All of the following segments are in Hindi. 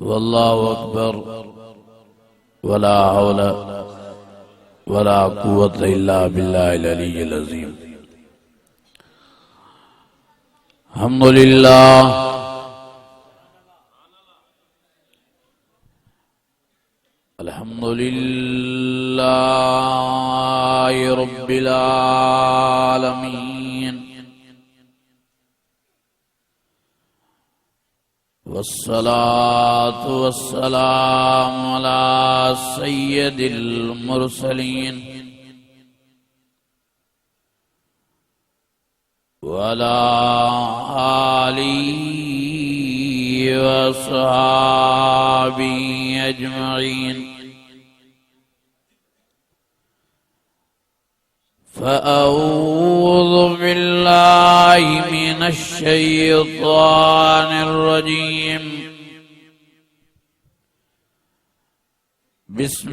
वल्लाहु अकबर वला हौला वला कुव्वता इल्ला बिल्लाहिल अलिय्यिल अज़ीम। हम्दुलिल्लाह अल्हम्दुलिल्लाहि रब्बिल आलमीन वस्सलातु वस्सलामु अला सय्यदिल मुरसलीन वअला आलिहि वअस्हाबिहि अजमईन। फ़अऊज़ु बिल्लाहि मिनश शैतानिर रजीम। बिस्मिल्लाहिर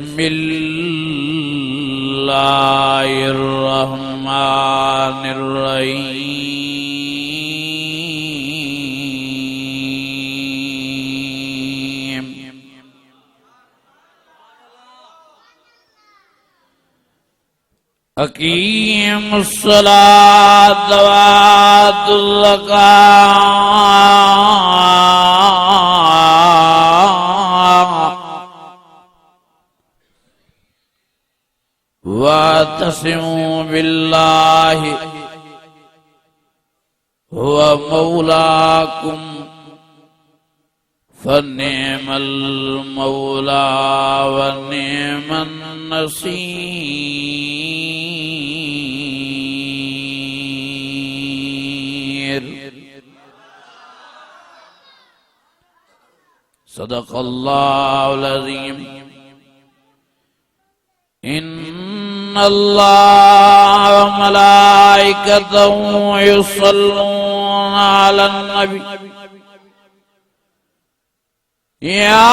रहमानिर रहीम। अक़ीमुस्सलात वआतुज़ ज़कात वअतसिमू बिल्लाहि हुवा मौलाकुम फनिअमल मौला व निअमन नसीर। सदक़ल्लाहुल अज़ीम। इन्नल्लाह व मलाइकतहु युस्सल्लूना अलन नबी या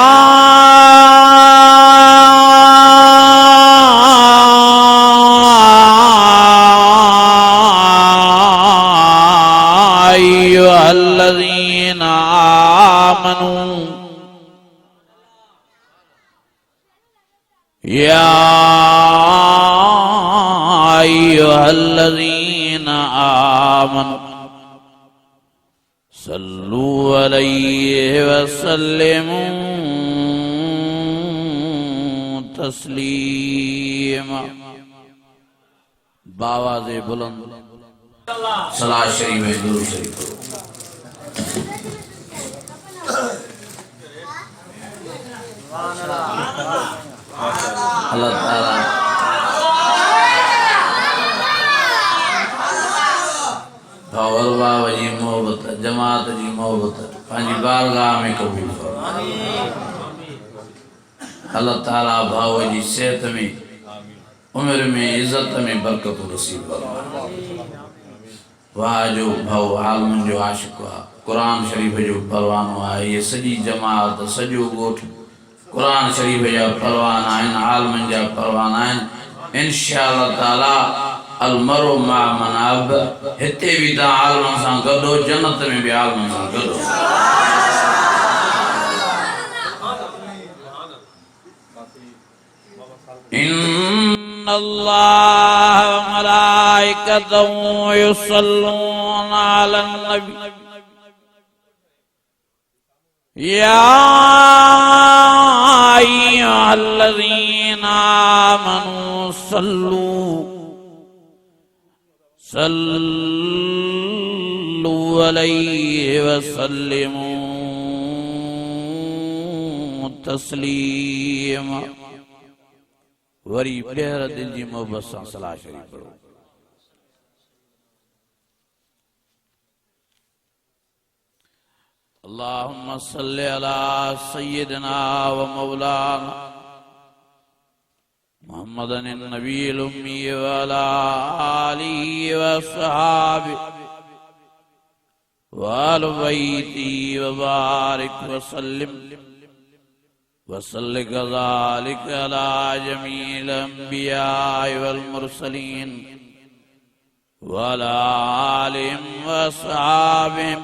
अय्युहल्लज़ीना आमनू या अय्युहल्लज़ीना आमनू सल्लू अलैहि वसल्लिमू तस्लीमा। बावाज़े बुलंद सलात शरीफ में दुरूद शरीफ पढ़ो। अल्लाह ताला और बाबा जी मोहब्बत जमात जी मोहब्बत पंहिंजी बारगाह में कबूल फरमाए। अल्लाह ताला भाव जी सेहत में उम्र में इज्जत में बरकत नसीब फरमाए। वाह जो भाव आलमन जो आशिक हुआ कुरान शरीफ जो परवानो आहे। ये सॼी जमात सॼो ॻोठ कुरान शरीफ जा परवाना आहिनि आलमन जा परवाना आहिनि। इंशाअल्लाह ताला अलमरो मा मनाब हिते भी ता आलमन सां गॾो जन्नत में भी आलमन सां गॾो। इन्नल्लाह व मलाइकतहु युस्सल्लूना अलन नबी या अय्युहल्लज़ीना आमनू सल्लू अलैहि वसल्लिमू तस्लीमा। वरी ॿीहर दिल जी मोहब्बत सां सलात शरीफ पढ़ो। अल्लाहुम्मा सल्लि अला सय्यिदिना व मौलाना मुहम्मदन नबील उम्मी व अला आलिहि व अस्हाबिहि व आलि बैति व बारिक व सल्लिम व सल्लि कज़ालिक अला जमील अंबिया वल मुरसलीन व अला आलिहिम व अस्हाबिहिम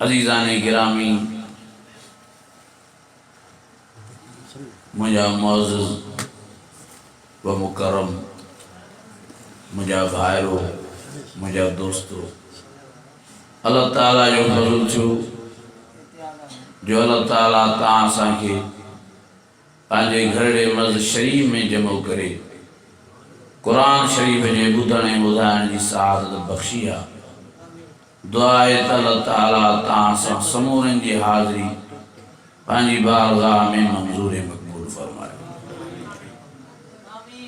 अज़ीज़ान गिरामी, मुझा मुअज़्ज़ज़ व मुकर्रम, मुझा भाइरो, मुझा दोस्तों, अल्लाह ताला जो फज़ल थियो जो अल्लाह ताला तव्हां असांखे पंहिंजे घरड़े मस्जिद शरीफ में जमो करे कुरान शरीफ जे ॿुधण ऐं ॿुधाइण जी सआदत बख़्शी आहे। दुआ आहे त अल्लाह ताला तव्हां सां समूरनि जी हाज़िरी पंहिंजी बारगाह में मंज़ूर ऐं मक़बूल फरमाए।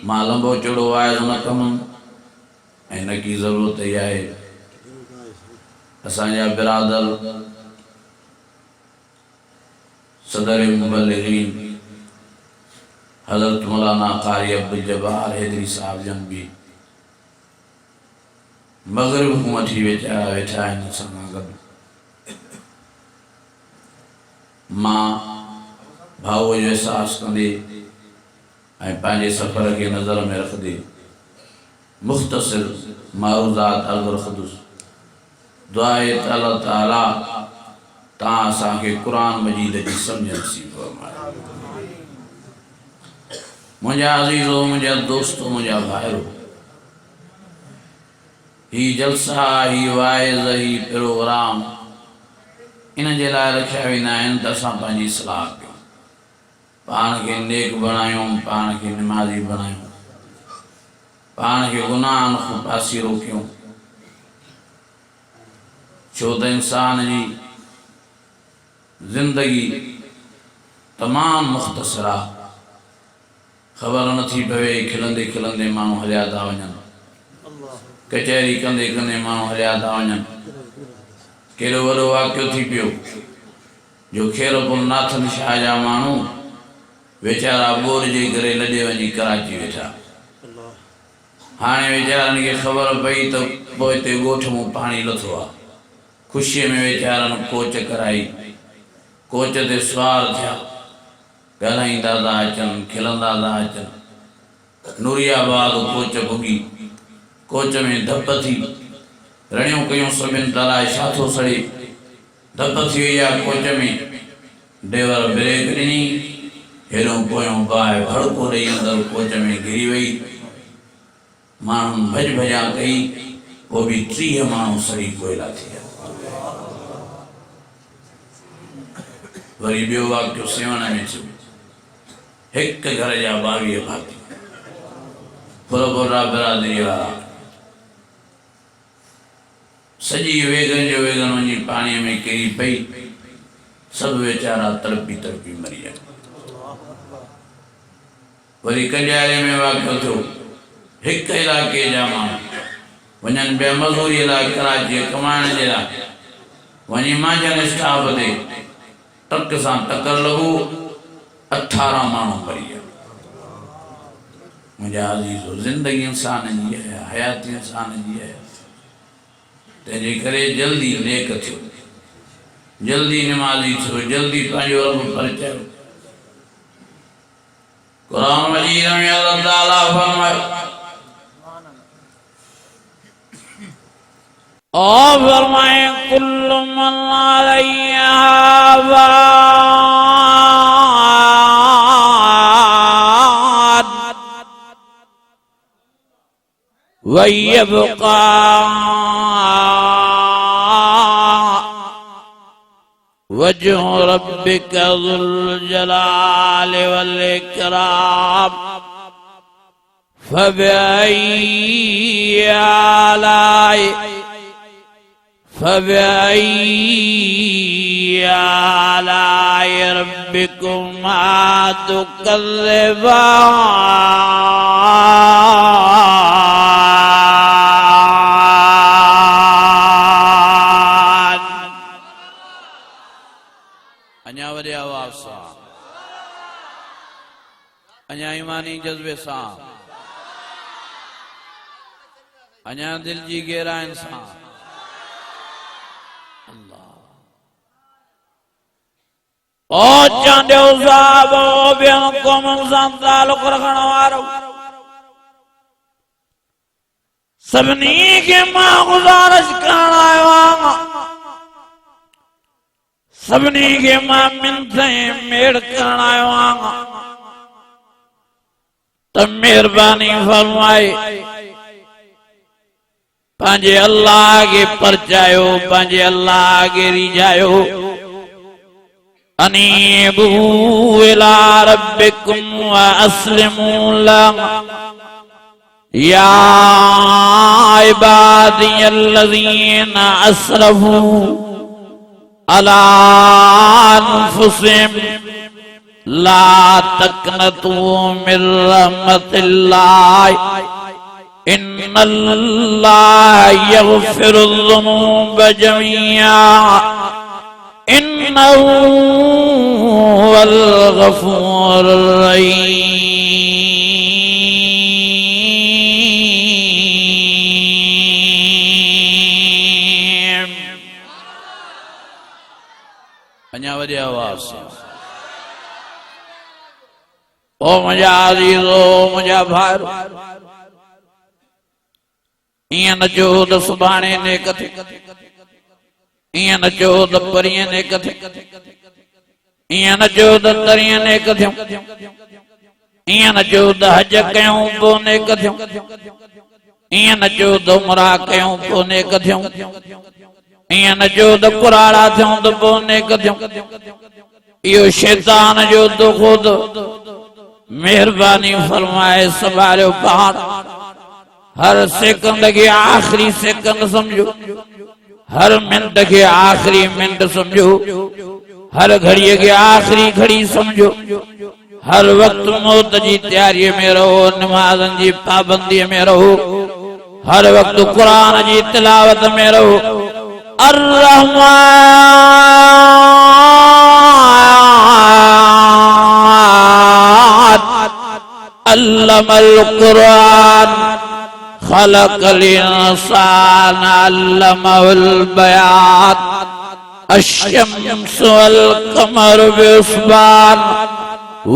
मां लंबो चौड़ो वाइज़ न कंदुमि ऐं न की ज़रूरत ई आहे। असांजा बिरादर सदर मुबल्लिगीन हज़रत मौलाना क़ारी अब्दुल जब्बार हैदरी साहब जन भी मग़रिब खां वठी वेठा आहिनि असां सां गॾु। मां भाऊ जो एहसास कंदे ऐं पंहिंजे सफ़र खे नज़र में रखंदे मुख़्तसिर मारूज़ात अर्ज़ रखंदुसि। दुआ आहे त अल्लाह ताला तव्हां असांखे क़ुरान मजीद जी सम्झ नसीब फरमाए। मुझा अज़ीज़ो, मुझा दोस्तों, मुझा भाइरो, ही जलसा, ही वाइज़, ही प्रोग्राम इन जे लाइ रखिया वेंदा आहिनि त असां पंहिंजी इस्लाह कयूं, पाण खे नेक बणायूं, पाण खे निमाज़ी बणायूं, पाण खे गुनाहनि खां पासीरो कयूं। छो त इंसान जी ज़िंदगी तमामु मुख़्तसिर आहे। ख़बर नथी पवे खिलंदे खिलंदे माण्हू हलिया था वञनि, कचहरी कंदे कंदे माण्हू हलिया था वञनि। कहिड़ो वॾो वाक़ियो थी पियो जो खेरपुर नाथन शाह जा माण्हू वीचारा बोर जे करे लॾे वञी कराची वेठा। हाणे वीचारनि खे ख़बर पई त पोइ हिते ॻोठ मां पाणी लथो आहे। ख़ुशीअ में वीचारनि कोच कराई, कोच ते सुवार थिया, ॻाल्हाईंदा था अचनि, खिलंदा था अचनि। नूरियाबाद कोच भुॻी, कोच में धप थी, रड़ियूं कयूं सभिनि तरह छा थो सड़े। धप थी वई आहे कोच में, ड्राइवर ब्रेक ॾिनी, हेॾो पोयों बाहि भड़को ॾेई अंदरि कोच में घिरी वई। माण्हुनि भॼ भॼा कई, पोइ बि 30 माण्हू सड़ी कोयला थी विया। वरी ॿियो वाक़ियो सेवण में थियो। हिक घर जा 22 भाती, फुरपुरा बिरादरी वारा, सॼी वेगन जो वेगन वञी पाणीअ में किरी पई। सभु वीचारा तड़पी तड़पी मरी विया। वरी कंजारे में वाक़ियो थियो। हिक इलाइक़े जा माण्हू वञनि पिया मज़दूरीअ लाइ कराची कमाइण जे लाइ, वञी मांझन स्टाफ ते ट्रक सां टकर लॻो, 18 माण्हू मरी विया। मुंहिंजा अज़ीज़ो, ज़िंदगी इंसान जी आहे, हयाती इंसान जी आहे। तंहिंजे करे जल्दी नेक थियो, जल्दी निमाज़ी थियो, जल्दी पंहिंजो रब परिचयो। कुरान मजीद में अल्लाह ताला फरमाए, और फरमाए कुल्लु मन अलैहा फान व यबका वजह रब्बिका ज़ुल जलाल वल इकराम फबिअय्यि आलाइ रब्बिकुमा तुकज़्ज़िबान। अञा वॾे आवाज़ सां, अञा ईमानी जज़्बे सां, अञा दिल जी गहराइनि सां। ओ चांदे साहब ओ बेन कौम सां ताल्लुक़ रखण वारो सबनी के मां गुजारिश करण आयो आहियां सबनी के मां मिनत मेड़ करण आयो आहियां त मेहरबानी फरमाए पंहिंजे अल्लाह के परचायो पंहिंजे अल्लाह के रिझायो अनीबू इला रब्बिकुम व अस्लिमू लहु या इबादियल्लज़ीना अस्रफू अला अन्फुसिहिम ला तक़नतू मिन रहमतिल्लाह इन्नल्लाह यग़फ़िरुज़्ज़ुनूब जमीआ इन्नहु हुवल गफ़ूरुर रहीम। अञा वॾी आवाज़ से ओ मुंहिंजा अज़ीज़ो मुंहिंजा भाइरो इएं न चओ त सुभाणे ने कथे इएं न चओ त परीअं ने कथे इएं न चओ त तरीअं ने कथियूं इएं न चओ त हज कयूं पोइ ने कथियूं इएं न चओ त उमरा कयूं पोइ ने कथियूं इएं न चओ त कुराड़ा थियूं त पोइ ने कथियूं इहो शैतान जो दुखो त मेहरबानी फरमाए संभालियो पाण हर सेकंड के आखिरी सेकंड समझो हर मिनट के आखिरी मिनट समझो हर घड़ी के आखिरी घड़ी समझो हर वक्त मौत की तैयारी में रहो नमाज़न की पाबंदी में रहो हर वक्त कुरान की तिलावत में रहो अर्रहमान अल्लमल कुरान खलक़ल इंसान अल्लमहुल बयान अश्शम्सु वल क़मरु बिहुस्बान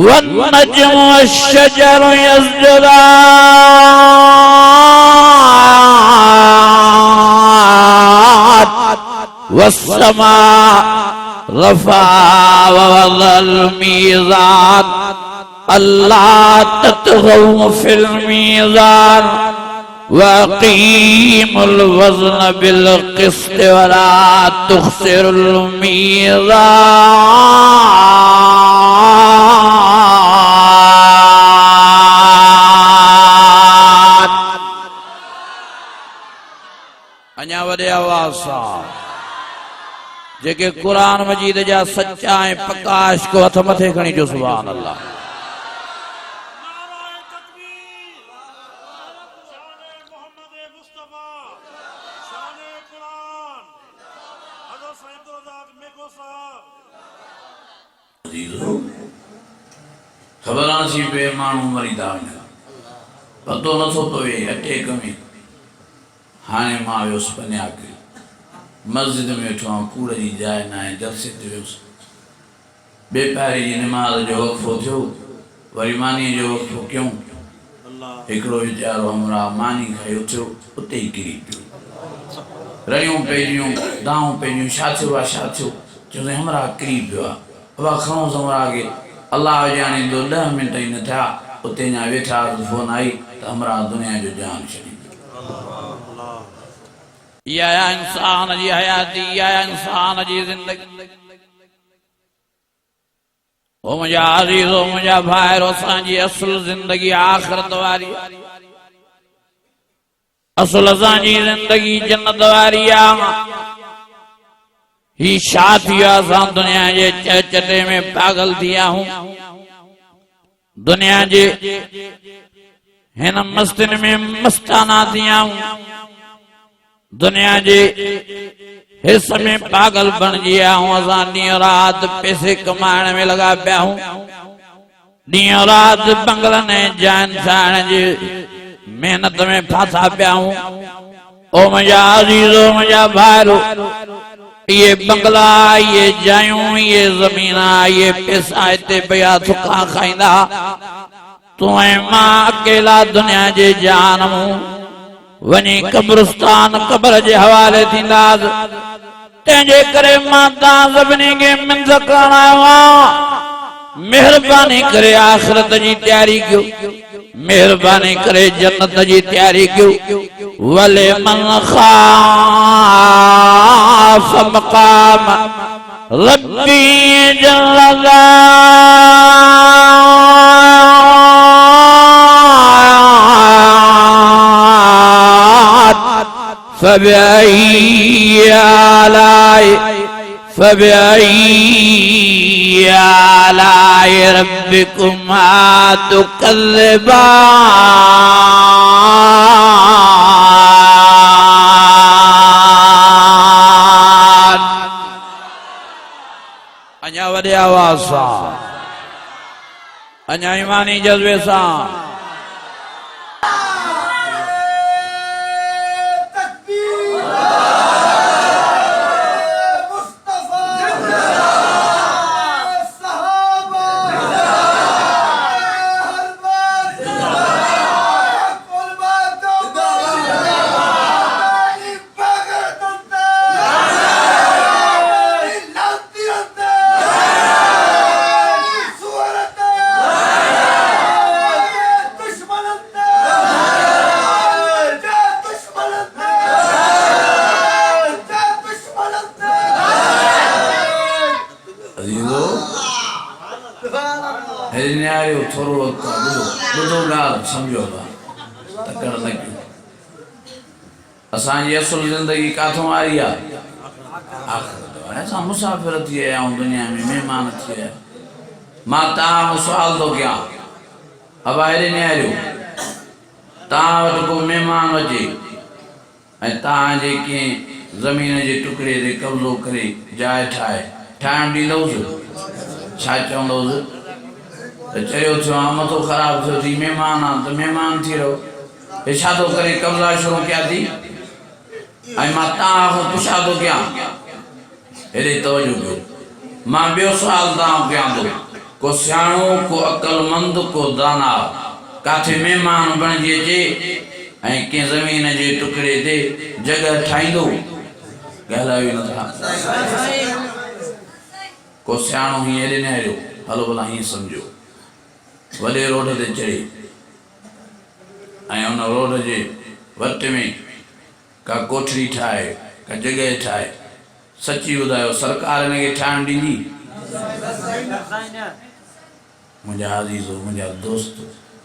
वन नज्मु वश्शजरु यस्जुदान वस्समा रफ़अहा व वज़अल मीज़ान अल्ला ततगौ फिल मीज़ान वक़ीमुल वज़न बिल क़िस्त वला तुख़सिरुल मीज़ान। अञा वॾे आवाज़ सां जेके कुरान मजीद जा सच्चा ऐं प्रकाश को हथ मथे खणी जो सुभान अल्लाह। खबर सी पे माण्हू मरी था वञनि पतो नथो पवे अटैक में हाणे मां वियुसि पन्याक मस्जिद में वेठो आहियां कूड़ जी जाइ न आहे जलसे ते वियुसि ॿिए पहिरे जी निमाज़ जो वक़फ़ो थियो वरी मानी जो वक़फ़ो कयूं हिकिड़ो वीचारो हमरा मानी खाई उथियो उते ई किरी पियो रड़ियूं पइजियूं दाऊं पइजियूं छा थियो आहे छा थियो चयोसीं हमरा किरी पियो आहे बाबा खणोसि हमरा खे अल्लाह ॼाणे थो 10 मिंट ई न थिया उते अञा वेठा फोन आई त हमरा दुनिया जो जान छॾी या इंसान जी हयाती या इंसान जी जिंदगी ओ मुंहिंजा अज़ीज़ो मुंहिंजा भाइरो असांजी असुल जिंदगी आख़िरत वारी असुल असांजी जिंदगी जन्नत वारी आहे ही छा थी वियो असां दुनिया जे चटे में पागल थी विया आहियूं दुनिया जे हिन मस्तिन में मस्ताना थी विया आहियूं दुनिया जे हिस में पागल बणिजी विया आहियूं असां ॾींहुं राति पैसे कमाइण में लॻा पिया आहियूं ॾींहुं राति बंगलनि ऐं जाइन ठाहिण जी मेहनत में फाथा पिया आहियूं ओ मुंहिंजा अज़ीज़ो मुंहिंजा भाइरो ये बंगला, ये जायूं, ये जमीना, ये पैसा इते पिया थुका खाइंदा, तू मां अकेला दुनिया जे जान मूं वनी कब्रिस्तान कब्र जे हवाले थींदास। तंहिंजे करे मां तव्हां सभिनी खे मिंथ करण आयो आहियां, मेहरबानी करे आख़िरत जी तैयारी कयो, मेहरबानी करे जन्नत जी तैयारी कयो। वले मन खाफ मकाम रब्बी जल्ला फबिअय्यि आलाइ रब्बिकुमा तुकज़्ज़िबान। अञा वॾे आवाज़ सां, अञा ईमानी जज़्बे सां थोरो वक़्तु ॿुधो ॻाल्हि सम्झो तकड़ न कयो। असांजी असुल ज़िंदगी काथों आई आहे? आख़िरत। असां मुसाफ़िर थी आया आहियूं, दुनिया में महिमान थी आया। मां तव्हां सुवाल थो कयां, अब हेॾे निहारियो, तव्हां वटि को महिमान अचे ऐं तव्हांजे कंहिं ज़मीन जे टुकड़े ते कब्ज़ो करे जाइ ठाहिण ॾींदुसि? छा चवंदुसि? चयो थियो आहे मथो ख़राब थियो थी, महिमान आहे त महिमान थी रहो, हे छा थो करे कब्ज़ा शुरू कया थी? ऐं मां तव्हां खां पुछा थो कयां, हेॾे तवजो कयो, मां ॿियो सुवाल तव्हां कयां थो, को सियाणो, को अक़लमंद, को दाना काथे महिमान बणिजी अचे ऐं कंहिं ज़मीन जे टुकड़े ते जॻह ठाहींदो? ॻाल्हायो नथा। को सियाणो हीअं हेॾे न हलियो, हलो भला हीअं सम्झो, वॾे रोड ते चढ़े ऐं उन रोड जे वट में का कोठड़ी ठाहे, का जॻह ठाहे, सची ॿुधायो सरकार हिनखे ठाहिण ॾींदी? मुंहिंजा अज़ीज़ो, मुंहिंजा दोस्त,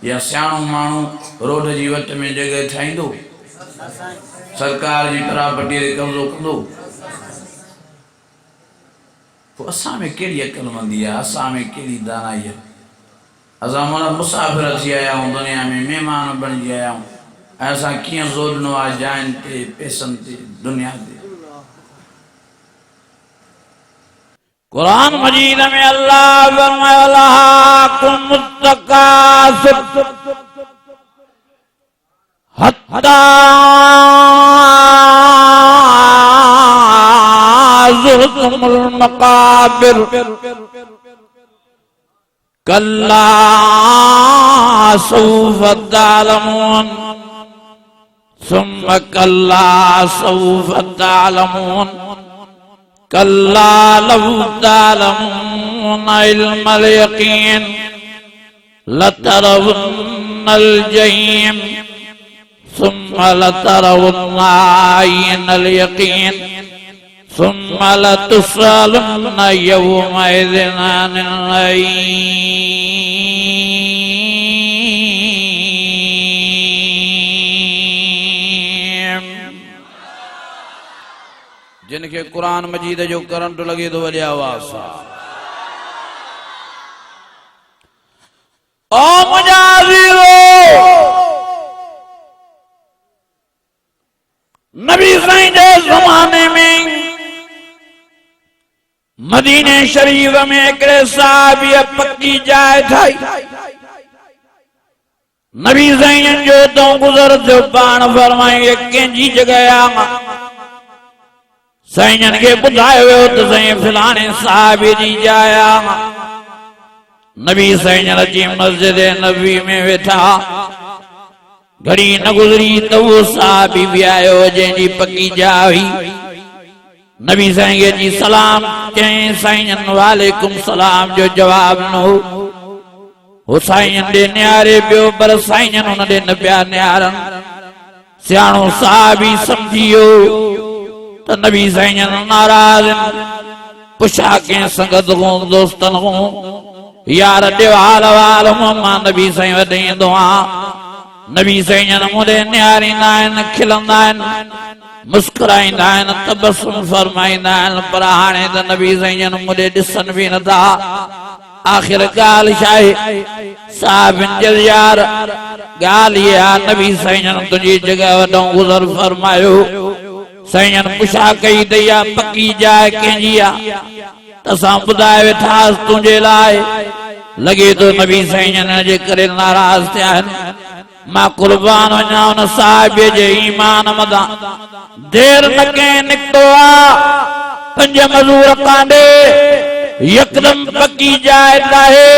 या सियाणो माण्हू रोड जी वट में जॻह ठाहींदो? सरकार जी प्रॉपर्टीअ ते कब्ज़ो कंदो? पोइ असां में कहिड़ी अक़लमंदी आहे, असां में कहिड़ी दानाई आहे? असां माना मुसाफ़िर थी आया आहियूं, दुनिया में महिमान बणिजी आया आहियूं, ऐं असां कीअं ज़ोरनो आहे जाइनि ते, पैसनि ते, दुनिया ते। कुरान मजीद में अल्लाह फरमाया लहाकुमुत तकासुर हत्ता ज़ुरतुमुल मकाबिर कल्ला सौफ तालमून सुम्मा कल्ला सौफ तालमून कल्ला लव तालमून इल्मल यकीन लतरवुन्नल जहीम सुम्मा लतरवुन्ना आयनल यकीन सुम्मा लतुसअलुन्न यौमइज़िन अनिन नईम। जिनके कुरान मजीद जो करंट लगे तो वली आवाज़ सां ओ मुंहिंजा अज़ीज़ो, नबी साईं जे ज़माने में मदीने शरीफ में हिकिड़े साहिबीअ पक्की जाइ ठाही। नबी साईं जो तो गुज़र थियो, पाण फरमाए कंहिंजी जॻह आहे, साईं के बुधायो वियो त साईं फलाणे साहिब जी जाया नबी साईं अची मस्जिद नबी में वेठा घड़ी न गुज़री त वो साहिब भी आयो जंहिंजी पकी जा हुई नबी साईं के जी सलाम चई साईं वालेकुम सलाम जो जवाब न हो साईं दे न्यारे पियो पर साईं उन दे न पिया न्यारन सियाणो साहिब समझियो त नबी साईं नाराज पुछा के संगत को दोस्तन को यार देवाल वाल मां नबी साईं वॾींदो आ नबी साईं मुदे न्यारींदा आहिनि खिलंदा आहिनि मुस्कुराईंदा आहिनि तबसुम फरमाईंदा आहिनि पर हाणे त नबी साईं मुदे ॾिसनि बि नथा आखिर ॻाल्हि छा आहे साहिबनि जे यार ॻाल्हि इहा आहे नबी साईं तुंहिंजी जॻह वॾो गुज़र फरमायो साईं पुछा कई त इहा पकी जाइ कंहिंजी आहे त असां ॿुधाए वेठासीं तुंहिंजे लाइ लॻे थो नबी साईं जे करे नाराज़ थिया आहिनि मां कुर्बान वञा उन साहिब जे ईमान मदां देर न कंहिं निकितो आहे 5 मज़ूर कांडे यकदम पकी जाइ आहे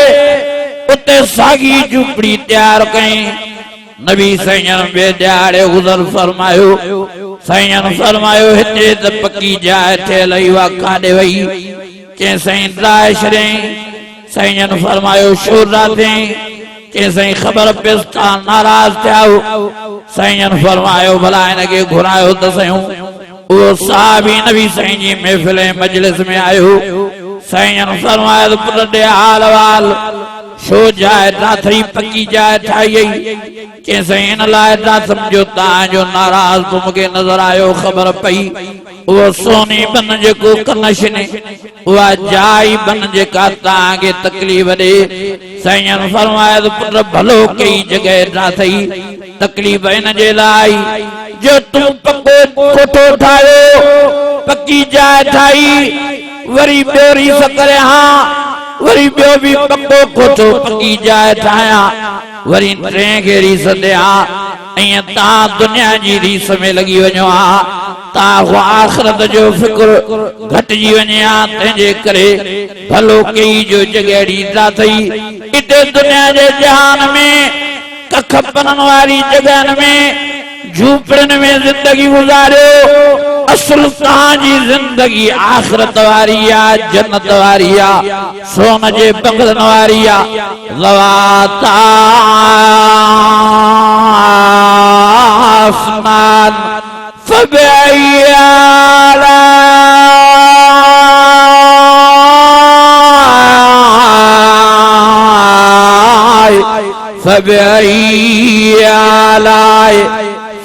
उते साॻी झूपड़ी तयार कई नबी साईं ॿिए ॾियारे गुज़र फरमायो साईं फरमायो हिते त पकी जाइ थियल हुई काॾे वई चई साईं ॾाए छॾियईं साईं फरमायो छो राधई चई साईं ख़बर पियसि तव्हां नाराज़ थिया साईं फरमायो भला हिनखे घुरायो त सयूं उहो साहिब ई नबी साईं जी महफ़िल मजलिस में आयो साईं फरमायो पुट ॾे हाल वाल छो जाइ ठाथई पकी जाइ ठाही चई साईं हिन लाइ था सम्झो तव्हांजो नाराज़ तूं मूंखे नज़र आयो ख़बर पई उहो सोनी बन जेको कनश ने उहा जाइ बन जेका तव्हांखे तकलीफ़ ॾे साईं फरमायो पुट भलो कई जॻह ठाथई तकलीफ़ हिन जे लाइ जो तूं पको कोठो ठाहियो पकी जाइ ठाही वरी ॿियो रीस करे हा वरी ॿियो बि पको कोठो पकी जाइ ठाहियां वरी टे खे रीस ॾियां ऐं तव्हां दुनिया जी रीस में लॻी वञो हा तव्हां आख़िरत जो फिक्र घटिजी वञे हा तंहिंजे करे भलो कई जो जॻह ॾींदा अथई हिते दुनिया जे जहान में कख पननि वारी जॻहनि में झूपड़ियुनि में ज़िंदगी गुज़ारियो असुल तव्हांजी ज़िंदगी आख़िरत वारी आहे जन्नत वारी आहे सोन जे बंगलनि वारी आहे लवाता आसमान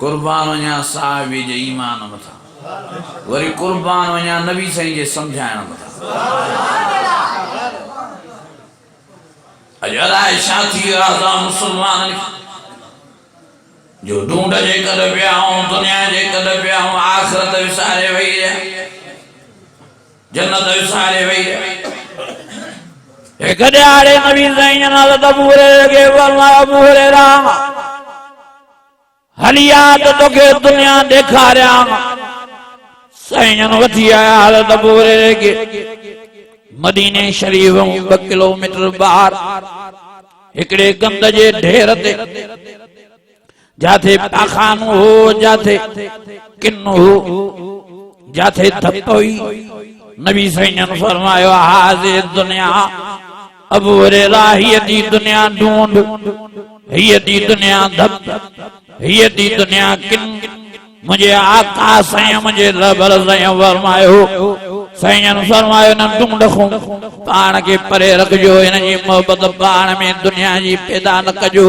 कुर्बान वञा साहिब जे ईमान मथां वरी कुर्बान वञा नबी साईं जे समझाइण मथां अॼु अलाए छा थी वियो आहे मुस्लमान जो ढूंढ जे कॾ पिया आहियूं दुनिया जे कॾ पिया आहियूं आख़िरत विसारे वेही रहिया जन्नत विसारे वेही रहिया हिकु ॾियारे नबी साईं हज़रत अबू हुरैरा खे फरमायो अबू हुरैरा हलिया तो तोखे दुनिया ॾेखारियां साईं वठी आया हज़रत अबू हुरैरा खे मदीने शरीफ 2 किलोमीटर ॿाहिरि हिकिड़े गंद जे ढेर ते जाथे पाखानो हो जाथे किन्नो हो जाथे धप हुई नबी साईं फरमायो हाज़े दुनिया अबू हुरैरा हीअ दी दुनिया ढूंढ हीअ दी दुनिया धप हीअ दी दुनिया किन मुझे आका साईं मुझे रबर साईं फरमायो साईं फरमायो न ढूंढ खो पाण खे परे रखजो इन जी मोहबत पाण में दुनिया जी पैदा न कजो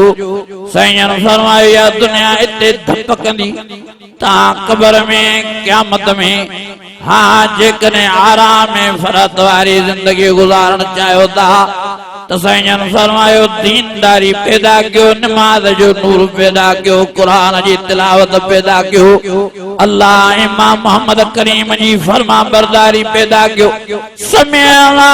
साईं फरमायो या दुनिया इते धप कंदी तव्हां क़ब्र में क़यामत में हाँ जेकने आराम में फरत वारी जिंदगी गुजारण चाहो था तो साईं फरमायो दीनदारी पैदा क्यों, नमाज जो नूर पैदा क्यों, कुरान जी तिलावत पैदा क्यों, अल्लाह इमाम मोहम्मद करीम जी फरमा बरदारी पैदा क्यों। समेला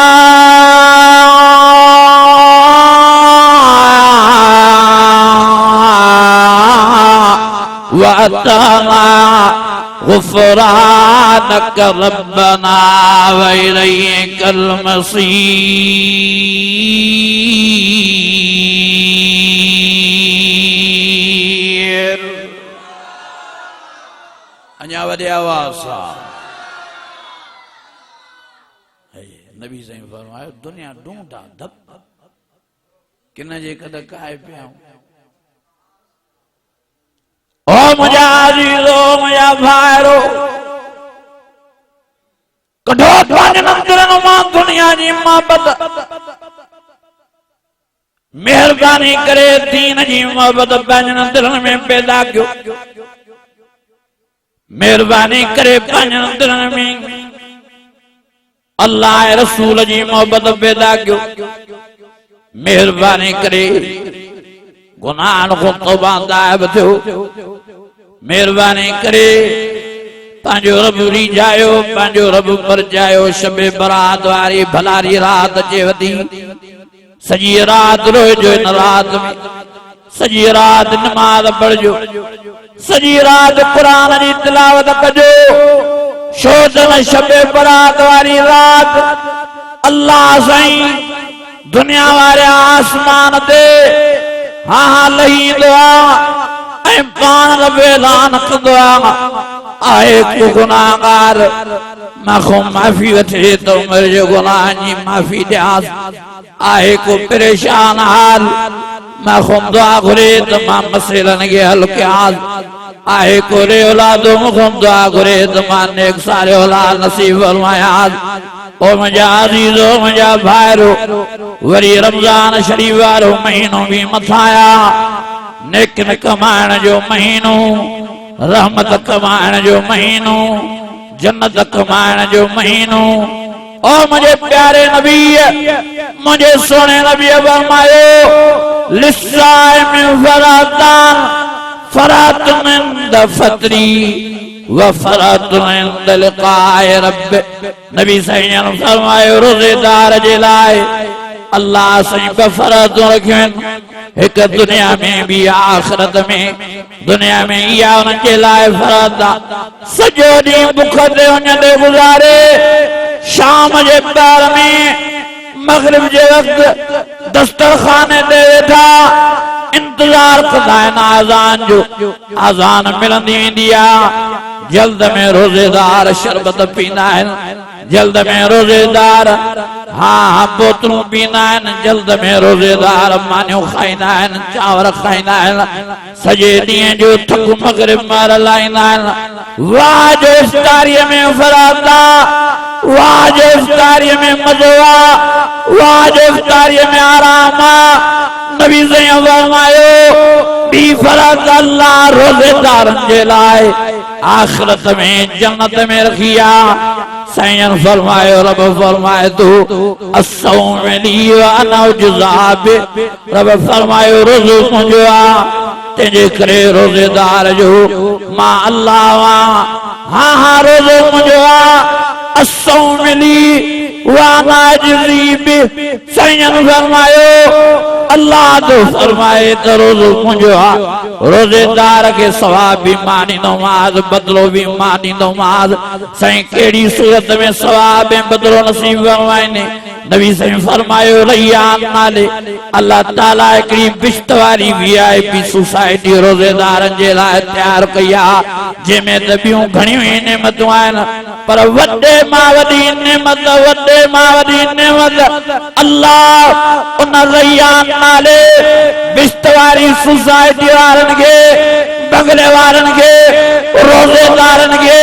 वअताना गुफरानक रब्बना व इलैकल मसीर। अञा वॾे आवाज़ सां नबी साईं फरमायो दुनिया ढूंढा धप किन जे कद काए पिया। ओ मुझा अजीजो मुझा भाइरो कढो पंहिंजे मंदिरनि मां दुनिया जी मोहबत, महिरबानी करे दीन जी मोहबत पंहिंजे दिलनि में पैदा कयो। महिरबानी करे पंहिंजे दिलनि में अल्लाह रसूल जी मोहबत पैदा कयो। महिरबानी करे गुनाहन को तौबा दायब थियो। महिरबानी करे पंहिंजो रब रिझायो, पंहिंजो रब परजायो। शबे बरात वारी भलारी रात अचे वधी, सॼी रात रोइजो इन रात में, सॼी रात नमाज़ पढ़जो, सॼी रात कुरान जी तिलावत कजो। छो त शबे बरात वारी रात अल्लाह साईं दुनिया वारे आसमान ते हाँ लहींदो आहे ऐं पाण रब ऐलान कंदो आहे को गुनाहगार मां माफ़ी वठे तो मुंहिंजे गुनाहनि जी माफ़ी ॾियांसि। आहे को परेशान हाल मां दुआ घुरे त मां मसइलनि खे हल कयांसि। आहे को रे औलादो मूंखां दुआ घुरे त मां नेक सारे औलाद नसीब फरमायांसि। ओ मुझा अजीजो मुझा भाइरो वरी रमजान शरीफ वारो महीनो भी मथाया, नेक न कमाइण जो महीनो, रहमत कमाइण जो महीनो, जन्नत कमाइण जो महीनो। ओ मुझे प्यारे नबी मुझे सोने नबी फरमायो लिस्साइम फरातान फरातुन इंद फतरी व फरातुन इंद लिकाए रब। नबी साईं फरमायो रोज़ेदार जे लाइ अल्लाह साईं ब फरातूं रखियूं आहिनि, हिक दुनिया में भी आखिरत में। दुनिया में इहा उन जे लाइ फरात आहे सॼो ॾींहुं बुख ते वञंदे गुज़ारे, शाम जे पहर में मग़रिब जे वक़्त दस्तरखाने ते वेठा इंतजार कंदा आहिनि आज़ान जो। आज़ान मिलंदी वेंदी आहे, जल्द में रोज़ेदार शरबत पींदा आहिनि, जल्द में रोज़ेदार हाँ बोतलूं पींदा आहिनि, जल्द में रोज़ेदार मानियूं खाईंदा आहिनि, चांवर खाईंदा आहिनि, सॼे ॾींहं जो थकु मग़रिब मार लाहींदा आहिनि। वाह जो इफ़्तारीअ में फरात आहे, वाह जो इफ़्तारीअ में मज़ो आहे, वाह जो इफ़्तारीअ में आराम आहे। नबी साईं फरमायो ॿी फरात अल्लाह रोज़ेदारनि जे लाइ आखिरत में जन्नत में रखी आहे। साईं फरमायो रब फरमाए तू अस्सौम ली व अना उजज़ा बि। रब फरमायो रोज़ो मुंहिंजो आहे तंहिंजे करे रोज़ेदार जो मां अल्लाह आहियां। हाँ हाँ रोज़ो मुंहिंजो आहे अस्सौम ली व अना उजज़ी बि। साईं फरमायो अल्लाह तो फरमाए तो रोज़ो मुंहिंजो आहे, रोज़ेदार के सवाब भी मां ॾींदोमांसि, बदिलो भी मां ॾींदोमांसि। साईं कहिड़ी सूरत में सवाब ऐं बदिलो नसीब फरमाईंदे। नबी साईं फरमायो रैयान नाले अल्लाह ताला हिकिड़ी बिश्त वारी VIP सोसाइटी रोज़ेदारनि जे लाइ तयारु कई आहे, जंहिंमें त ॿियूं घणियूं ई नेमतूं आहिनि, पर वॾे मां वॾी नेमत, वॾे मां वॾी नेमत अल्लाह उन रैयान नाले बिश्त वारी सोसाइटी वारनि खे, बंगले वारनि खे, रोज़ेदारनि खे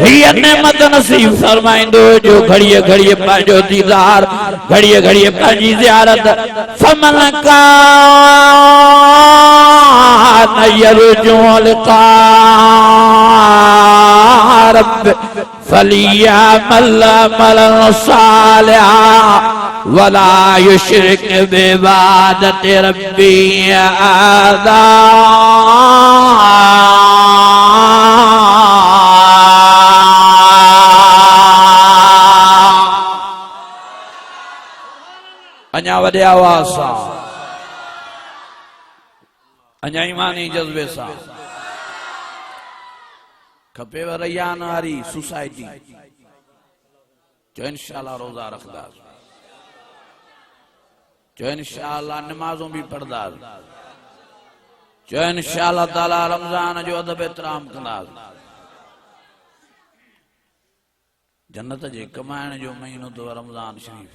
हीअ नेमत नसीब फरमाईंदो जो घड़ीअ घड़ीअ पंहिंजो दीदार, घड़ीअ घड़ीअ पंहिंजी ज़ियारत। फमन का यरजू लिक़ा रब फलियामल अमलन सालिहा वला युश्रिक बिइबादत रब्बी अहदा। अञा वॾे आवाज़ सां, अञा ईमानी जज़्बे सां खपेव रैयान वारी सोसाइटी जो इंशाअल्लाह रोज़ा रखदासीं, जो इंशाअल्लाह नमाज़ों भी पढ़दासीं, जो इंशाअल्लाह ताला रमज़ान जो अदब एहतराम कंदासीं। जन्नत जे कमाइण जो महीनो तो रमज़ान शरीफ।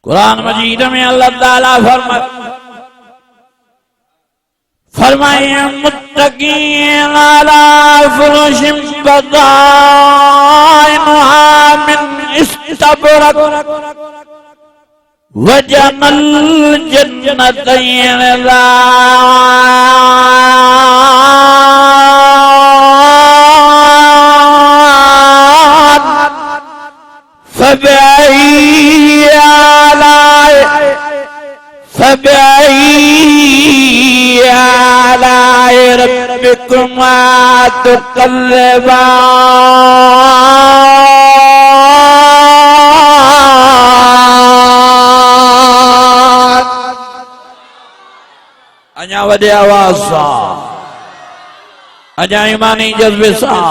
कुरान मजीद में अल्लाह ताला फरमाए मुत्तकीन अला फुरुशिन बताइनुहा मिन इस्तबरक वजनल जन्नतैन फबई आलाए रब्बिकुमा तुकल्लिबान। अञा वॾे आवाज़ सां, अञा ईमानी जज़्बे सां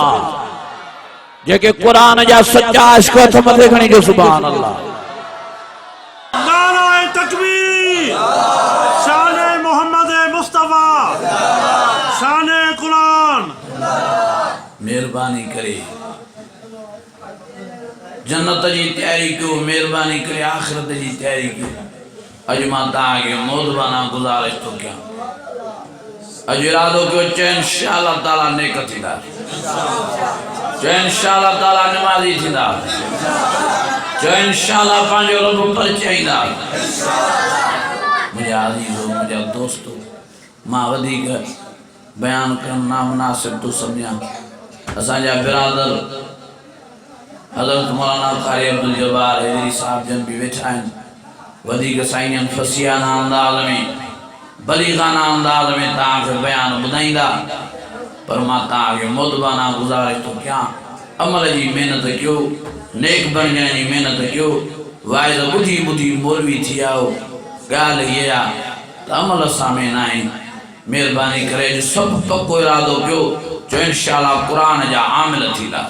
जेके कुरान जा सच्चा इश्क हथ मथे खणी जो सुभान अल्लाह। नाराए तकबीर, शाने मोहम्मद मुस्तफा, शाने कुरान। मेहरबानी करे जन्नत जी तैयारी कयो, मेहरबानी करे आखिरत जी तैयारी कयो। अज मां तव्हांखे मौदबाना गुज़ारिश थो कयां, अज इरादो कयो चए इंशाअल्लाह ताला नेक थींदा, चए इंशाअल्लाह ताला नमाज़ी थींदा, चए इंशाअल्लाह पंहिंजो रब परचाईंदा। मुंहिंजा अज़ीज़ो, मुंहिंजा दोस्तो, मां वधीक बयान करणु नामुनासिब थो सम्झां। असांजा बिरादर हज़रत मौलाना क़ारी अब्दुल जब्बार हैदरी साहब जन भी वेठा आहिनि। वधीक साईं फसियाना अंदाज़ में, बलीगाना अंदाज़ में तव्हांखे बयान ॿुधाईंदा, पर मां तव्हांखे मौदबाना गुज़ारिश थो कयां, अमल जी महिनत कयो, नेक बणजण जी महिनत कयो। वाइज़ ॿुधी ॿुधी मौलवी थी आओ, ॻाल्हि इहा आहे त अमल सामे न आहे। महिरबानी करे सभु पको इरादो कयो, जो इंशाअल्लाह क़ुरान जा आमिल थींदा।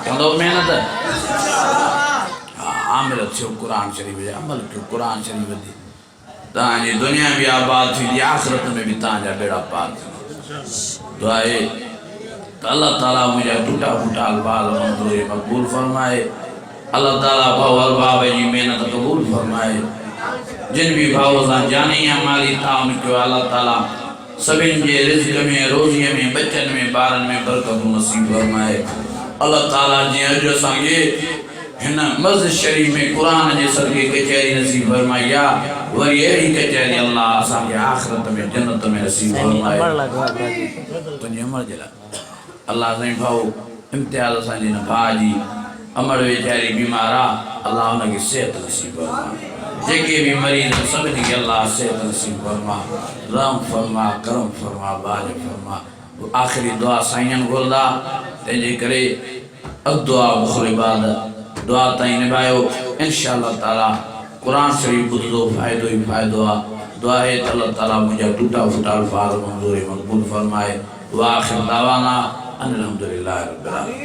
कंदो महिनत? आमिल थियो क़ुरान शरीफ़ जा, अमल कयो क़ुरान शरीफ़ ते, तव्हांजी दुनिया भी आबाद थींदी, आख़िरत में भी तव्हांजा बेड़ा पार थींदा। दुआ आहे त अल्लाह ताला मुंहिंजा टूटा फूटा अल्फाज़ मंज़ूर मक़बूल फरमाए। अल्लाह ताला भाउ अरबाब जी महिनत क़बूल फरमाए। जिन भी भाउ सां जानी या माली ताउन कयो, अल्लाह ताला सभिनि जे रिज़्क़ में, रोज़ीअ में, बचनि में, ॿारनि में बरकत नसीब फरमाए। अल्लाह ताला जीअं अॼु असांखे हिन मस्जिद शरीफ़ में क़ुरान जे सदक़े कचहरी नसीब फरमाई आहे, वरी अहिड़ी कचहरी अल्लाह असांखे आख़िरत में जन्नत में नसीब फरमाए। तुंहिंजी उमिरि जे लाइ अल्लाह साईं भाउ इम्तियाज़ असांजे हिन भाउ जी अमर वेचारी बीमार आहे, अल्लाह हुनखे सेहत नसीब फरमाए। जेके भी मरीज़ सभिनी खे अल्लाह सेहत नसीब फरमा, रहम फरमा, करम फरमा, बाज फरमा। आख़िरी दुआ साईं घुरदा, तंहिंजे करे अदुआ बुख़ुर इबादत दुआ ताईं निभायो। इंशाअल्लाह ताला क़ुरान शरीफ़ ॿुधंदो फ़ाइदो ई फ़ाइदो आहे। दुआ है त अल्लाह ताला मुंहिंजा टूटा फूटा अल्फाज़ मंज़ूर मक़बूल फरमाए। व आख़िर दावाना अनिल हम्दुलिल्लाहि रब्बिल आलमीन।